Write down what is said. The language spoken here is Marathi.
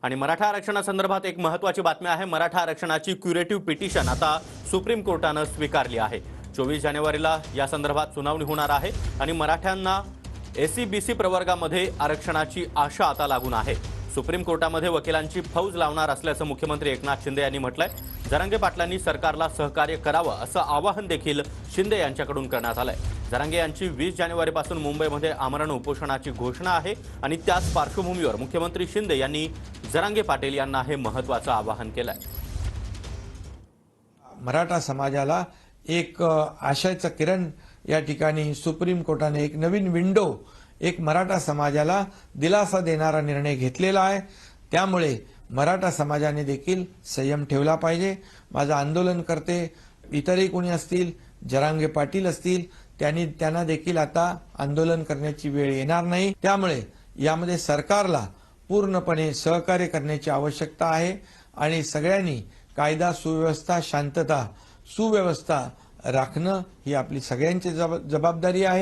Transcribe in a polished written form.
आणि मराठा आरक्षणासंदर्भात एक महत्त्वाची बातमी आहे। मराठा आरक्षणाची क्युरेटिव्ह पिटिशन आता सुप्रीम कोर्टाने स्वीकारली आहे। 24 जानेवारीला या संदर्भात सुनावणी होणार आहे आणि मराठ्यांना एससी-बीसी प्रवर्गामध्ये आरक्षणाची आशा आता लागून आहे। सुप्रीम कोर्टामध्ये वकिलांची फौज लावणार असल्याचं मुख्यमंत्री एकनाथ शिंदे यांनी म्हटलंय। जरांगे पाटलांनी सरकारला सहकार्य करावं असं आवाहन देखील शिंदे यांच्याकडून करण्यात आलंय। जरांगे यांची 20 जानेवारीपासून मुंबईमध्ये आमरण उपोषणाची घोषणा आहे आणि त्याच पार्श्वभूमीवर मुख्यमंत्री शिंदे यांनी जरांगे पाटील यांना हे महत्त्वाचं आवाहन केलंय। मराठा समाजाला एक आशयाचं किरण या ठिकाणी सुप्रीम कोर्टाने एक नवीन विंडो, एक मराठा समाजाला दिलासा देणारा निर्णय घेतलेला आहे। त्यामुळे मराठा समाजाने देखील संयम ठेवला पाहिजे। माझं आंदोलन करते इतरही कोणी असतील, जरांगे पाटील असतील, त्यांना देखील आता आंदोलन करण्याची वेळ येणार नाही। त्यामुळे यामध्ये सरकारला पूर्णपणे सहकार्य करण्याची आवश्यकता आहे आणि सगळ्यांनी कायदा सुव्यवस्था, शांतता, सुव्यवस्था राखणं ही आपली सगळ्यांची जबाबदारी आहे।